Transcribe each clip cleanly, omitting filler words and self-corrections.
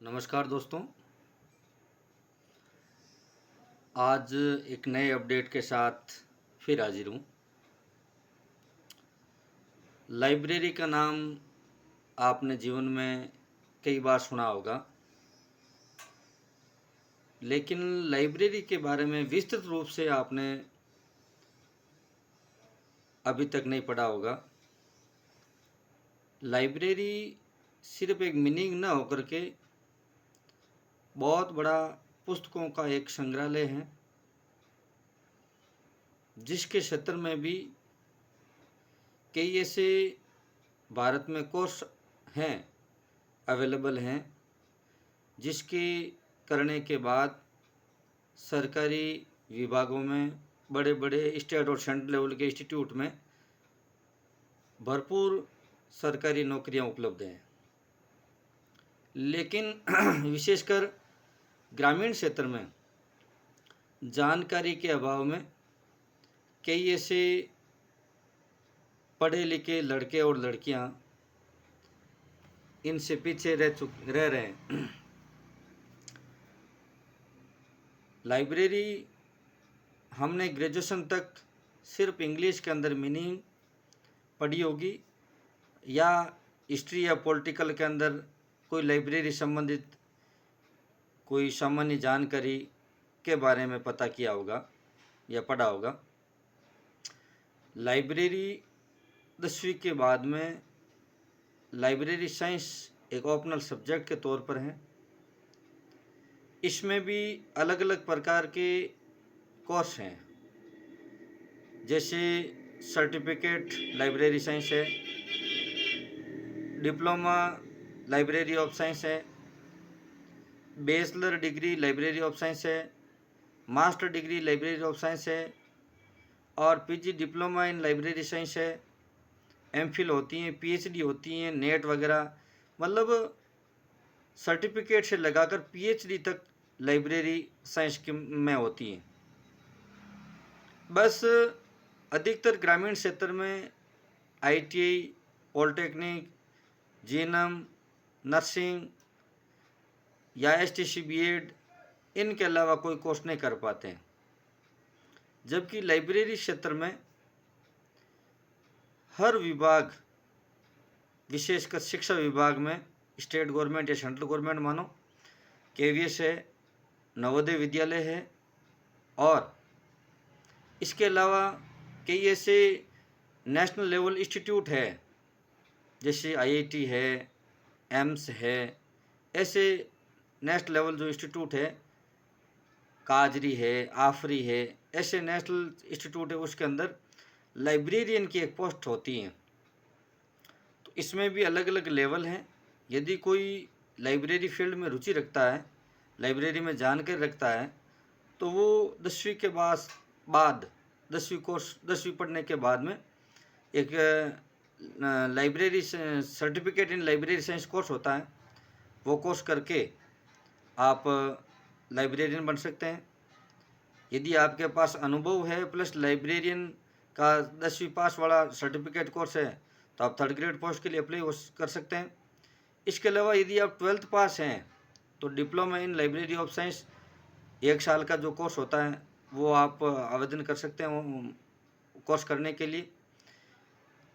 नमस्कार दोस्तों। आज एक नए अपडेट के साथ फिर हाजिर हूँ। लाइब्रेरी का नाम आपने जीवन में कई बार सुना होगा, लेकिन लाइब्रेरी के बारे में विस्तृत रूप से आपने अभी तक नहीं पढ़ा होगा। लाइब्रेरी सिर्फ एक मीनिंग न होकर के बहुत बड़ा पुस्तकों का एक संग्रहालय है, जिसके क्षेत्र में भी कई ऐसे भारत में कोर्स हैं, अवेलेबल हैं, जिसके करने के बाद सरकारी विभागों में, बड़े बड़े स्टेट और सेंट्रल लेवल के इंस्टीट्यूट में भरपूर सरकारी नौकरियां उपलब्ध हैं। लेकिन विशेषकर ग्रामीण क्षेत्र में जानकारी के अभाव में कई ऐसे पढ़े लिखे लड़के और लड़कियां इनसे पीछे रह रहे हैं। लाइब्रेरी हमने ग्रेजुएशन तक सिर्फ इंग्लिश के अंदर मीनिंग पढ़ी होगी, या हिस्ट्री या पॉलिटिकल के अंदर कोई लाइब्रेरी संबंधित कोई सामान्य जानकारी के बारे में पता किया होगा या पढ़ा होगा। लाइब्रेरी 10वीं के बाद में लाइब्रेरी साइंस एक ऑप्शनल सब्जेक्ट के तौर पर है। इसमें भी अलग अलग प्रकार के कोर्स हैं, जैसे सर्टिफिकेट लाइब्रेरी साइंस है, डिप्लोमा लाइब्रेरी ऑफ साइंस है, bachelor degree library of science है, master degree library of science है, और PG diploma in library science है। एमफिल होती हैं, पीएचडी होती हैं, नेट वगैरह, मतलब सर्टिफिकेट से लगाकर पीएचडी तक लाइब्रेरी साइंस में होती हैं। बस अधिकतर ग्रामीण क्षेत्र में आईटीआई, पॉलिटेक्निक, जीएनएम, नर्सिंग या एसटीसी बीएड, इनके अलावा कोई कोर्स नहीं कर पाते हैं। जबकि लाइब्रेरी क्षेत्र में हर विभाग, विशेषकर शिक्षा विभाग में, स्टेट गवर्नमेंट या सेंट्रल गवर्नमेंट मानो, केवीएस है, नवोदय विद्यालय है, और इसके अलावा कई ऐसे नेशनल लेवल इंस्टीट्यूट है, जैसे आईआईटी है, एम्स है, ऐसे नेशनल लेवल जो इंस्टीट्यूट है, काजरी है, आफरी है, ऐसे नेशनल इंस्टीट्यूट है, उसके अंदर लाइब्रेरियन की एक पोस्ट होती है। तो इसमें भी अलग अलग लेवल हैं। यदि कोई लाइब्रेरी फील्ड में रुचि रखता है, लाइब्रेरी में जानकारी रखता है, तो वो 10वीं के बाद 10वीं पढ़ने के बाद में एक library certificate in library science course होता है। वो कोर्स करके आप लाइब्रेरियन बन सकते हैं। यदि आपके पास अनुभव है प्लस लाइब्रेरियन का 10वीं पास वाला सर्टिफिकेट कोर्स है, तो आप 3rd ग्रेड पोस्ट के लिए अप्लाई कर सकते हैं। इसके अलावा यदि आप 12th पास हैं, तो diploma in library of science 1 साल का जो कोर्स होता है, वो आप आवेदन कर सकते हैं कोर्स करने के लिए।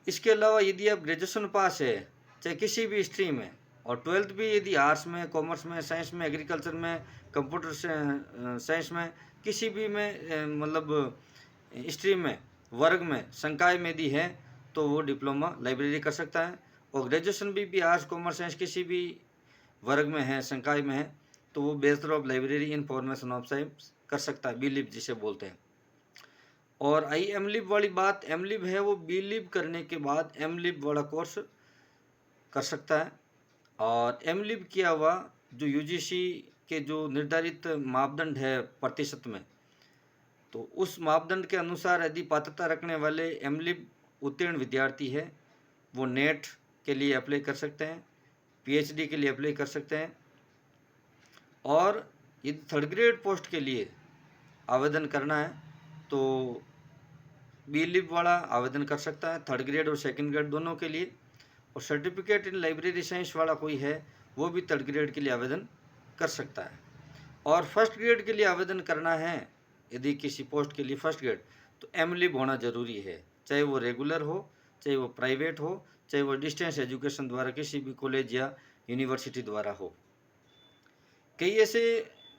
इसके अलावा यदि आप ग्रेजुएशन पास है, चाहे किसी भी स्ट्रीम में, और 12th भी यदि आर्ट्स में, कॉमर्स में, साइंस में, एग्रीकल्चर में, कंप्यूटर साइंस में, किसी भी में मतलब स्ट्रीम में, वर्ग में, संकाय में यदि है, तो वो डिप्लोमा लाइब्रेरी कर सकता है। और ग्रेजुएशन भी आर्ट्स, कॉमर्स, साइंस किसी भी वर्ग में है, संकाय में है, तो वो bachelor of library in formation of science कर सकता है, बीलिब जिसे बोलते हैं। और आई एमलिब वाली बात, एमलिब है, वो बीलिब करने के बाद एमलिब वाला कोर्स कर सकता है। और एमलिब किया हुआ जो यूजीसी के जो निर्धारित मापदंड है प्रतिशत में, तो उस मापदंड के अनुसार यदि पात्रता रखने वाले एमलिब उत्तीर्ण विद्यार्थी है, वो नेट के लिए अप्लाई कर सकते हैं, पीएचडी के लिए अप्लाई कर सकते हैं। और यदि 3rd ग्रेड पोस्ट के लिए आवेदन करना है, तो बीलिब वाला आवेदन कर सकता है, 3rd ग्रेड और 2nd ग्रेड दोनों के लिए। और सर्टिफिकेट इन लाइब्रेरी साइंस वाला कोई है, वो भी 3rd ग्रेड के लिए आवेदन कर सकता है। और फर्स्ट ग्रेड के लिए आवेदन करना है यदि किसी पोस्ट के लिए फर्स्ट ग्रेड, तो एमलिब होना ज़रूरी है, चाहे वो रेगुलर हो, चाहे वो प्राइवेट हो, चाहे वो डिस्टेंस एजुकेशन द्वारा किसी भी कॉलेज या यूनिवर्सिटी द्वारा हो। कई ऐसे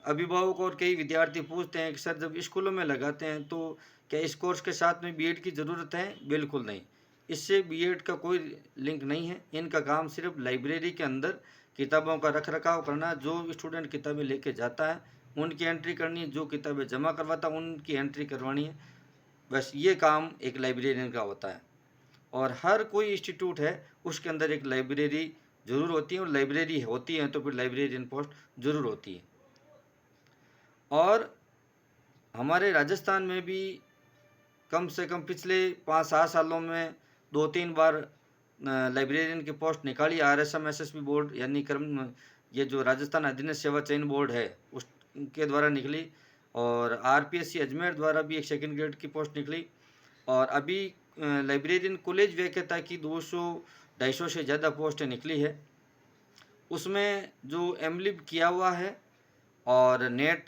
अभिभावक और कई विद्यार्थी पूछते हैं कि सर जब स्कूलों में लगाते हैं तो क्या इस कोर्स के साथ में बीएड की ज़रूरत है? बिल्कुल नहीं, इससे बीएड का कोई लिंक नहीं है। इनका काम सिर्फ लाइब्रेरी के अंदर किताबों का रख रखाव करना, जो स्टूडेंट किताबें लेके जाता है उनकी एंट्री करनी है, जो किताबें जमा करवाता है उनकी एंट्री करवानी है, बस ये काम एक लाइब्रेरियन का होता है। और हर कोई इंस्टीट्यूट है उसके अंदर एक लाइब्रेरी ज़रूर होती है, और लाइब्रेरी होती है तो फिर लाइब्रेरियन पोस्ट ज़रूर होती है। और हमारे राजस्थान में भी कम से कम पिछले 5-7 सालों में 2-3 बार लाइब्रेरियन की पोस्ट निकाली। RSM SSB बोर्ड यानी कर्म ये जो राजस्थान अधीनस्थ सेवा चयन बोर्ड है उसके द्वारा निकली, और RPSC अजमेर द्वारा भी एक सेकंड ग्रेड की पोस्ट निकली। और अभी लाइब्रेरियन कॉलेज व्याख्याता की 200-250 से ज़्यादा पोस्टें निकली है। उसमें जो एमलिब किया हुआ है और नेट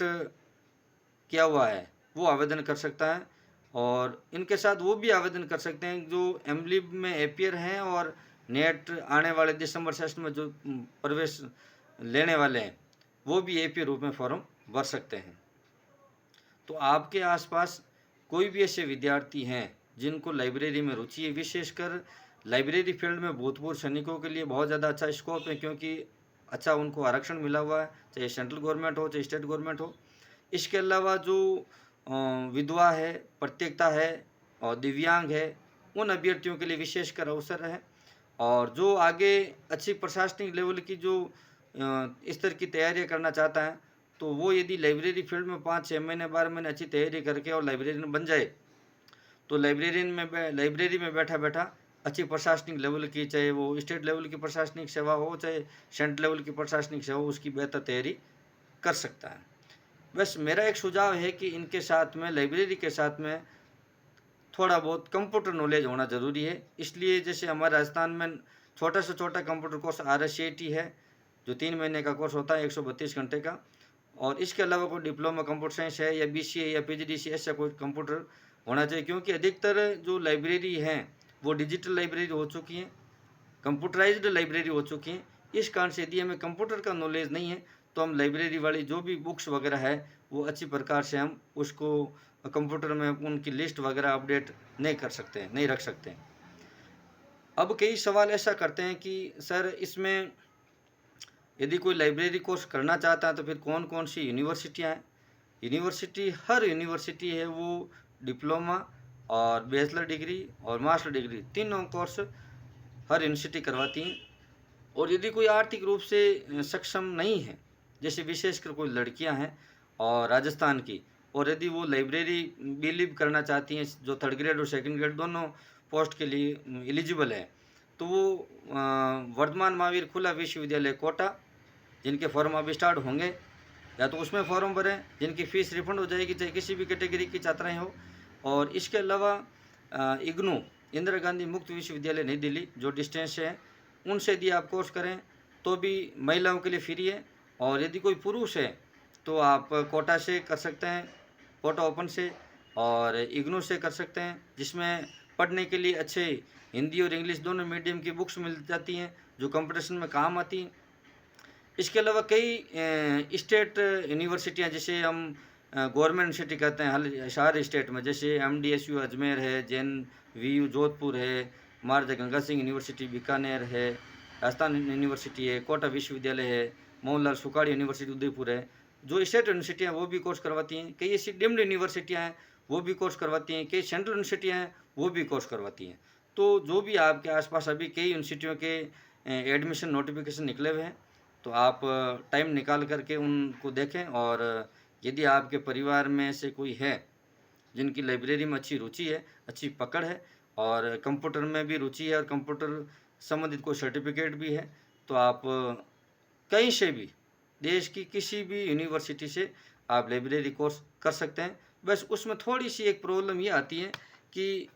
किया हुआ है वो आवेदन कर सकता है, और इनके साथ वो भी आवेदन कर सकते हैं जो एमलिब में एपियर हैं और नेट आने वाले दिसंबर सेशन में जो प्रवेश लेने वाले हैं वो भी एपियर रूप में फॉर्म भर सकते हैं। तो आपके आसपास कोई भी ऐसे विद्यार्थी हैं जिनको लाइब्रेरी में रुचि है, विशेषकर लाइब्रेरी फील्ड में भूतपूर्व सैनिकों के लिए बहुत ज़्यादा अच्छा स्कोप है, क्योंकि अच्छा उनको आरक्षण मिला हुआ है, चाहे सेंट्रल गवर्नमेंट हो चाहे स्टेट गवर्नमेंट हो। इसके अलावा जो विधवा है, प्रत्येकता है और दिव्यांग है, उन अभ्यर्थियों के लिए विशेषकर अवसर है। और जो आगे अच्छी प्रशासनिक लेवल की जो स्तर की तैयारियां करना चाहता है, तो वो यदि लाइब्रेरी फील्ड में 5-6 महीने 12 महीने अच्छी तैयारी करके और लाइब्रेरियन बन जाए, तो लाइब्रेरी में बैठा बैठा अच्छी प्रशासनिक लेवल की, चाहे वो स्टेट लेवल की प्रशासनिक सेवा हो चाहे सेंट्रल लेवल की प्रशासनिक सेवा हो, उसकी बेहतर तैयारी कर सकता है। बस मेरा एक सुझाव है कि इनके साथ में लाइब्रेरी के साथ में थोड़ा बहुत कंप्यूटर नॉलेज होना ज़रूरी है। इसलिए जैसे हमारे राजस्थान में छोटा से छोटा कंप्यूटर कोर्स RSCAT है, जो 3 महीने का कोर्स होता है 132 घंटे का। और इसके अलावा कोई डिप्लोमा कंप्यूटर साइंस है या BCA या PGDC ऐसा कोई कंप्यूटर होना चाहिए, क्योंकि अधिकतर जो लाइब्रेरी हैं वो डिजिटल लाइब्रेरी हो चुकी हैं, कंप्यूटराइज्ड लाइब्रेरी हो चुकी हैं। इस कारण से यदि हमें कंप्यूटर का नॉलेज नहीं है तो हम लाइब्रेरी वाली जो भी बुक्स वगैरह है वो अच्छी प्रकार से हम उसको कंप्यूटर में उनकी लिस्ट वगैरह अपडेट नहीं कर सकते हैं, नहीं रख सकते हैं। अब कई सवाल ऐसा करते हैं कि सर इसमें यदि कोई लाइब्रेरी कोर्स करना चाहता है तो फिर कौन कौन सी यूनिवर्सिटियाँ हैं? हर यूनिवर्सिटी है वो डिप्लोमा और बैचलर डिग्री और मास्टर डिग्री तीनों कोर्स हर यूनिवर्सिटी करवाती हैं। और यदि कोई आर्थिक रूप से सक्षम नहीं है, जैसे विशेषकर कोई लड़कियां हैं और राजस्थान की, और यदि वो लाइब्रेरी बिलीव करना चाहती हैं जो थर्ड ग्रेड और सेकंड ग्रेड दोनों पोस्ट के लिए एलिजिबल है, तो वो वर्धमान महावीर खुला विश्वविद्यालय कोटा, जिनके फॉर्म अभी स्टार्ट होंगे, या तो उसमें फॉर्म भरें जिनकी फ़ीस रिफंड हो जाएगी, चाहे किसी भी कैटेगरी की छात्राएँ हो। और इसके अलावा इग्नू इंदिरा गांधी मुक्त विश्वविद्यालय नई दिल्ली जो डिस्टेंस से है, उनसे यदि आप कोर्स करें तो भी महिलाओं के लिए फ्री है। और यदि कोई पुरुष है तो आप कोटा से कर सकते हैं, कोटा ओपन से, और इग्नू से कर सकते हैं, जिसमें पढ़ने के लिए अच्छे हिंदी और इंग्लिश दोनों मीडियम की बुक्स मिल जाती हैं जो कंपटीशन में काम आती हैं। इसके अलावा कई स्टेट यूनिवर्सिटियाँ, जिसे हम गवर्नमेंट यूनिवर्सिटी कहते हैं हर स्टेट में, जैसे MDSU अजमेर है, JNVU जोधपुर है, महाराजा गंगा सिंह यूनिवर्सिटी बीकानेर है, राजस्थान यूनिवर्सिटी है, कोटा विश्वविद्यालय है, मोहनलाल सुखाड़ी यूनिवर्सिटी उदयपुर है। जो स्टेट यूनिवर्सिटियाँ वो भी कोर्स करवाती हैं, कई ऐसी डीम्ड यूनिवर्सिटियाँ हैं वो भी कोर्स करवाती हैं, कई सेंट्रल यूनिवर्सिटियाँ हैं वो भी कोर्स करवाती हैं। तो जो भी आपके आसपास अभी कई यूनिवर्सिटियों के एडमिशन नोटिफिकेशन निकले हुए हैं, तो आप टाइम निकाल करके उनको देखें। और यदि आपके परिवार में से कोई है जिनकी लाइब्रेरी में अच्छी रुचि है, अच्छी पकड़ है और कंप्यूटर में भी रुचि है और कंप्यूटर संबंधित कोई सर्टिफिकेट भी है, तो आप कहीं से भी देश की किसी भी यूनिवर्सिटी से आप लाइब्रेरी कोर्स कर सकते हैं। बस उसमें थोड़ी सी एक प्रॉब्लम ये आती है कि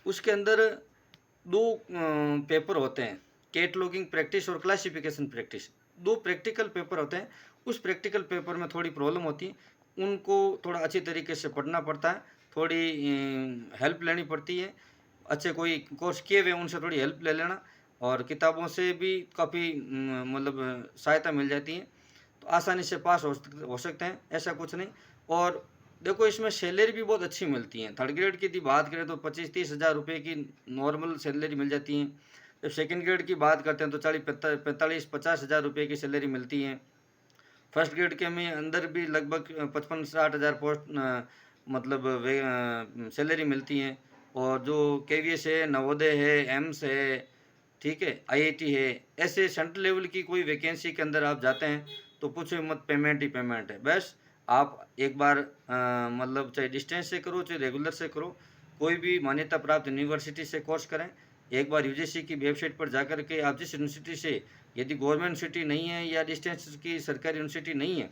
उसके अंदर 2 पेपर होते हैं, कैटलॉगिंग प्रैक्टिस और क्लासिफिकेशन प्रैक्टिस। 2 प्रैक्टिकल पेपर होते हैं, उस प्रैक्टिकल पेपर में थोड़ी प्रॉब्लम होती है, उनको थोड़ा अच्छी तरीके से पढ़ना पड़ता है, थोड़ी हेल्प लेनी पड़ती है, अच्छे कोई कोर्स किए हुए उनसे थोड़ी हेल्प ले लेना, और किताबों से भी काफ़ी मतलब सहायता मिल जाती है, तो आसानी से पास हो सकते हैं, ऐसा कुछ नहीं। और देखो इसमें सैलरी भी बहुत अच्छी मिलती है। थर्ड ग्रेड की यदि बात करें तो 25-30 हज़ार रुपये की नॉर्मल सैलरी मिल जाती है। जब सेकंड ग्रेड की बात करते हैं तो 45-50 हज़ार रुपये की सैलरी मिलती है। फर्स्ट ग्रेड के में अंदर भी लगभग 55-60 हज़ार पोस्ट मतलब सैलरी मिलती है। और जो केवीएस है, नवोदय है, एम्स है, ठीक है, आईआईटी है, ऐसे सेंट्रल लेवल की कोई वैकेंसी के अंदर आप जाते हैं तो पूछो मत, पेमेंट ही पेमेंट है। बस आप एक बार मतलब चाहे डिस्टेंस से करो चाहे रेगुलर से करो, कोई भी मान्यता प्राप्त यूनिवर्सिटी से कोर्स करें। एक बार यूजीसी की वेबसाइट पर जाकर के आप जिस यूनिवर्सिटी से, यदि गवर्नमेंट यूनिवर्सिटी नहीं है या डिस्टेंस की सरकारी यूनिवर्सिटी नहीं है,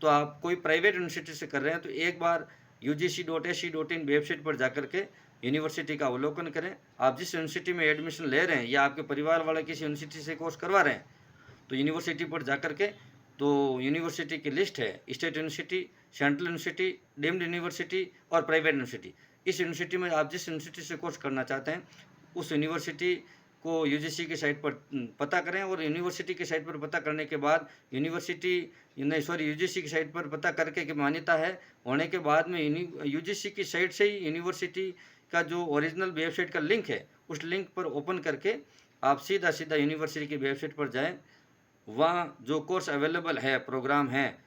तो आप कोई प्राइवेट यूनिवर्सिटी से कर रहे हैं तो एक बार ugc.ac.in वेबसाइट पर जाकर के यूनिवर्सिटी का अवलोकन करें। आप जिस यूनिवर्सिटी में एडमिशन ले रहे हैं या आपके परिवार वाले किसी यूनिवर्सिटी से कोर्स करवा रहे हैं, तो यूनिवर्सिटी पर जाकर के तो यूनिवर्सिटी की लिस्ट है, state university, central university, deemed university और प्राइवेट यूनिवर्सिटी। इस यूनिवर्सिटी में आप जिस यूनिवर्सिटी से कोर्स करना चाहते हैं उस यूनिवर्सिटी को यूजीसी की साइट पर पता करें, और यूनिवर्सिटी की साइट पर पता करने के बाद यूजीसी की साइट पर पता करके कि मान्यता है होने के बाद में यूजीसी की साइट से ही यूनिवर्सिटी का जो ओरिजिनल वेबसाइट का लिंक है, उस लिंक पर ओपन करके आप सीधा सीधा यूनिवर्सिटी की वेबसाइट पर जाएं। वहाँ जो कोर्स अवेलेबल है, प्रोग्राम है,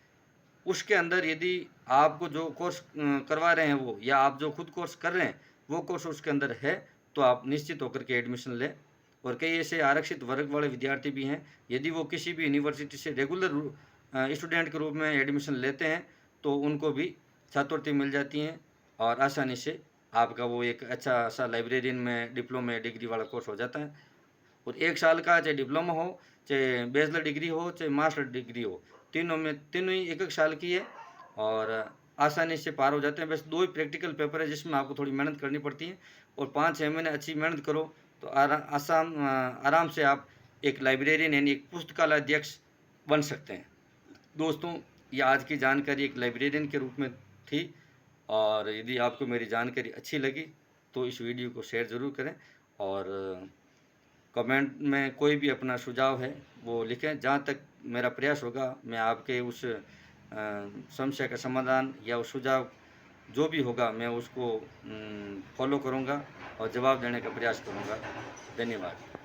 उसके अंदर यदि आपको जो कोर्स करवा रहे हैं वो, या आप जो खुद कोर्स कर रहे हैं वो कोर्स उसके अंदर है, तो आप निश्चित होकर के एडमिशन लें। और कई ऐसे आरक्षित वर्ग वाले विद्यार्थी भी हैं, यदि वो किसी भी यूनिवर्सिटी से रेगुलर स्टूडेंट के रूप में एडमिशन लेते हैं तो उनको भी छात्रवृत्ति मिल जाती हैं, और आसानी से आपका वो एक अच्छा सा लाइब्रेरियन में डिप्लोमा डिग्री वाला कोर्स हो जाता है। और 1 साल का चाहे डिप्लोमा हो, चाहे बैचलर डिग्री हो, चाहे मास्टर डिग्री हो, तीनों ही 1-1 साल की है, और आसानी से पार हो जाते हैं। बस 2 ही प्रैक्टिकल पेपर है जिसमें आपको थोड़ी मेहनत करनी पड़ती है, और 5-6 महीने अच्छी मेहनत करो तो आराम से आप एक लाइब्रेरियन यानी एक पुस्तकालय अध्यक्ष बन सकते हैं। दोस्तों, ये आज की जानकारी एक लाइब्रेरियन के रूप में थी, और यदि आपको मेरी जानकारी अच्छी लगी तो इस वीडियो को शेयर ज़रूर करें, और कमेंट में कोई भी अपना सुझाव है वो लिखें। जहाँ तक मेरा प्रयास होगा मैं आपके उस समस्या का समाधान या उस सुझाव जो भी होगा मैं उसको फॉलो करूँगा और जवाब देने का प्रयास करूँगा। धन्यवाद।